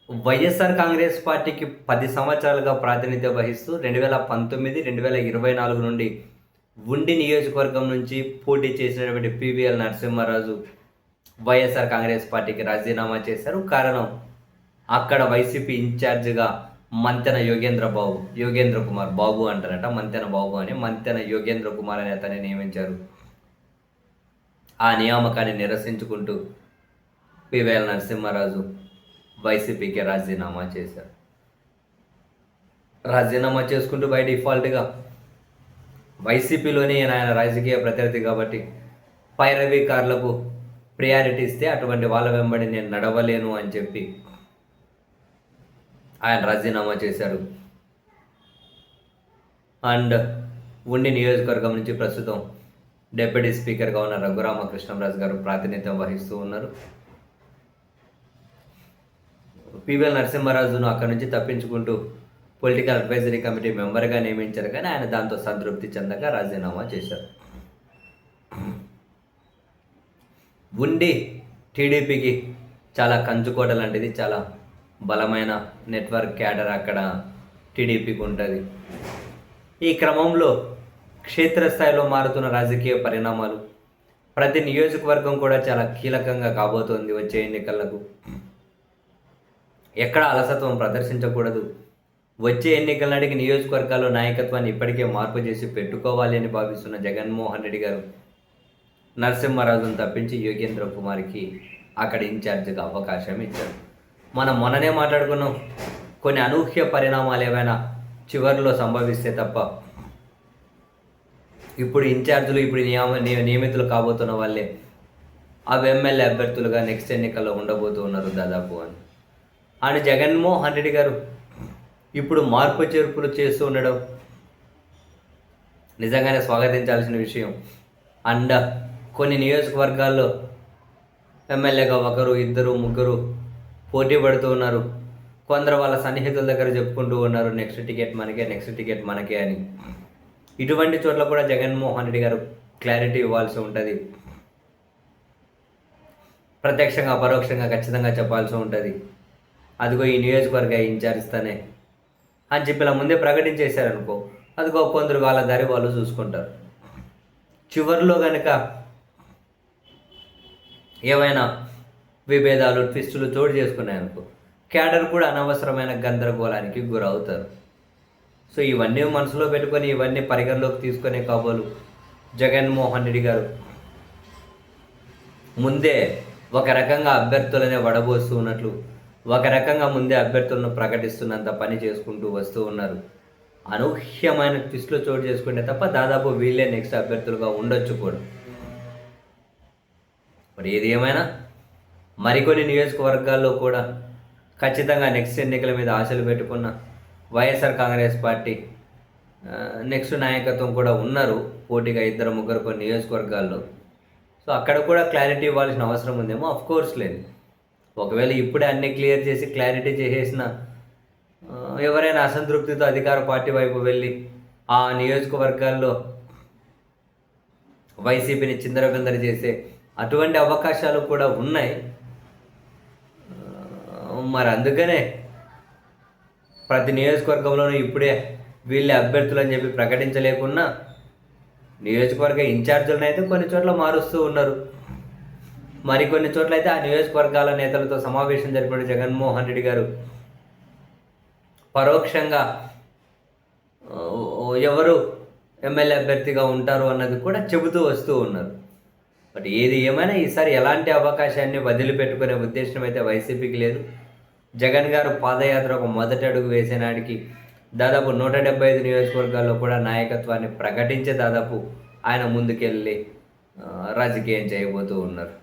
వైఎస్ఆర్ కాంగ్రెస్ పార్టీకి 10 సంవత్సరాలుగా ప్రాతినిధ్యం వహిస్తూ 2019, 2024 నుండి ఉండి నియోజకవర్గం నుంచి పోటీ చేసినటువంటి పీవీఎల్ నరసింహారాజు వైఎస్ఆర్ కాంగ్రెస్ పార్టీకి రాజీనామా చేశారు. కారణం అక్కడ వైసీపీ ఇన్ఛార్జిగా మంతెన యోగేంద్ర కుమార్ బాబు అంటారట, మంతెన బాబు అని, మంతెన యోగేంద్ర కుమార్ అనే అతన్ని నియమించారు. ఆ నియామకాన్ని నిరసించుకుంటూ పీవీఎల్ నరసింహారాజు వైసీపీకి రాజీనామా చేశారు. రాజీనామా చేసుకుంటూ బై డిఫాల్ట్గా వైసీపీలోనే ఆయన రాజకీయ ప్రత్యర్థి కాబట్టి పైరవీకారులకు ప్రియారిటీ ఇస్తే అటువంటి వాళ్ళ వెంబడి నేను నడవలేను అని చెప్పి ఆయన రాజీనామా చేశారు. అండ్ ఉండి నియోజకవర్గం నుంచి ప్రస్తుతం డిప్యూటీ స్పీకర్గా ఉన్న రఘురామకృష్ణంరాజు గారు ప్రాతినిధ్యం వహిస్తూ ఉన్నారు. పీవీఎల్ నరసింహారాజును అక్కడి నుంచి తప్పించుకుంటూ పొలిటికల్ అడ్వైజరీ కమిటీ మెంబర్గా నియమించారు, కానీ ఆయన దాంతో సంతృప్తి చెందక రాజీనామా చేశారు. ఉండి టీడీపీకి చాలా కంచుకోట లాంటిది, చాలా బలమైన నెట్వర్క్ క్యాడర్ అక్కడ టీడీపీకి ఉంటుంది. ఈ క్రమంలో క్షేత్రస్థాయిలో మారుతున్న రాజకీయ పరిణామాలు, ప్రతి నియోజకవర్గం కూడా చాలా కీలకంగా కాబోతోంది. వచ్చే ఎన్నికలకు ఎక్కడ అలసత్వం ప్రదర్శించకూడదు. వచ్చే ఎన్నికల నాటికి నియోజకవర్గాల్లో నాయకత్వాన్ని ఇప్పటికే మార్పు చేసి పెట్టుకోవాలి అని భావిస్తున్న జగన్మోహన్ రెడ్డి గారు నరసింహారాజును తప్పించి యోగేంద్ర కుమార్కి అక్కడ ఇన్ఛార్జిగా అవకాశం ఇచ్చారు. మనం మొన్ననే మాట్లాడుకున్నాం, కొన్ని అనూహ్య పరిణామాలు ఏవైనా చివరిలో సంభవిస్తే తప్ప ఇప్పుడు ఇన్ఛార్జీలు ఇప్పుడు నియమితులు కాబోతున్న వాళ్ళే అవి ఎమ్మెల్యే అభ్యర్థులుగా నెక్స్ట్ ఎన్నికల్లో ఉండబోతూ ఉన్నారు దాదాపు అని. అండ్ జగన్మోహన్ రెడ్డి గారు ఇప్పుడు మార్పు చేర్పులు చేస్తూ ఉండడం నిజంగానే స్వాగతించాల్సిన విషయం. అండ్ కొన్ని నియోజకవర్గాల్లో ఎమ్మెల్యేగా ఒకరు, ఇద్దరు, ముగ్గురు పోటీ పడుతూ ఉన్నారు. కొందరు వాళ్ళ సన్నిహితుల దగ్గర చెప్పుకుంటూ ఉన్నారు నెక్స్ట్ టికెట్ మనకే అని. ఇటువంటి చోట్ల కూడా జగన్మోహన్ రెడ్డి గారు క్లారిటీ ఇవ్వాల్సి ఉంటుంది. ప్రత్యక్షంగా పరోక్షంగా ఖచ్చితంగా చెప్పాల్సి ఉంటుంది. అదిగో ఈ నియోజకవర్గ ఇన్ఛార్జ్ ఇస్తానే అని చెప్పి ఇలా ముందే ప్రకటించేశారనుకో, అదిగో కొందరు వాళ్ళ దారి వాళ్ళు చూసుకుంటారు. చివరిలో కనుక ఏమైనా విభేదాలు, ట్విస్టులు చోటు చేసుకున్నాయనుకో, క్యాడర్ కూడా అనవసరమైన గందరగోళానికి గురవుతారు. సో ఇవన్నీ మనసులో పెట్టుకొని, ఇవన్నీ పరిగణలోకి తీసుకునే కాబోలు జగన్మోహన్ రెడ్డి గారు ముందే ఒక రకంగా అభ్యర్థులనే వడబోస్తూ ఉన్నట్లు, ఒక రకంగా ముందే అభ్యర్థులను ప్రకటిస్తున్నంత పని చేసుకుంటూ వస్తూ ఉన్నారు. అనూహ్యమైన ట్విస్టులు చోటు చేసుకుంటే తప్ప దాదాపు వీళ్ళే నెక్స్ట్ అభ్యర్థులుగా ఉండొచ్చు కూడా. మరి ఏది ఏమైనా మరికొన్ని నియోజకవర్గాల్లో కూడా ఖచ్చితంగా నెక్స్ట్ ఎన్నికల మీద ఆశలు పెట్టుకున్న వైఎస్ఆర్ కాంగ్రెస్ పార్టీ నెక్స్ట్ నాయకత్వం కూడా ఉన్నారు పోటీగా, ఇద్దరు ముగ్గురు కొన్ని నియోజకవర్గాల్లో. సో అక్కడ కూడా క్లారిటీ ఇవ్వాల్సిన అవసరం ఉందేమో, అఫ్కోర్స్ లేదు. ఒకవేళ ఇప్పుడే అన్నీ క్లియర్ చేసి క్లారిటీ చేసేసిన ఎవరైనా అసంతృప్తితో అధికార పార్టీ వైపు వెళ్ళి ఆ నియోజకవర్గాల్లో వైసీపీని చిందరబిందర చేసే అటువంటి అవకాశాలు కూడా ఉన్నాయి. మరి అందుకనే ప్రతి నియోజకవర్గంలోనూ ఇప్పుడే వీళ్ళే అభ్యర్థులు అని చెప్పి ప్రకటించలేకున్నా నియోజకవర్గ ఇన్ఛార్జీలను అయితే కొన్ని చోట్ల మారుస్తూ ఉన్నారు. మరికొన్ని చోట్ల అయితే ఆ నియోజకవర్గాల నేతలతో సమావేశం జరిపిన జగన్మోహన్ రెడ్డి గారు పరోక్షంగా ఎవరు ఎమ్మెల్యే అభ్యర్థిగా ఉంటారు అన్నది కూడా చెబుతూ వస్తూ ఉన్నారు. బట్ ఏది ఏమైనా ఈసారి ఎలాంటి అవకాశాన్ని వదిలిపెట్టుకునే ఉద్దేశం అయితే వైసీపీకి లేదు. జగన్ గారు పాదయాత్ర ఒక మొదటి అడుగు వేసే నాటికి దాదాపు 175 నియోజకవర్గాల్లో కూడా నాయకత్వాన్ని ప్రకటించే దాదాపు ఆయన ముందుకెళ్ళి రాజకీయం చేయబోతూ ఉన్నారు.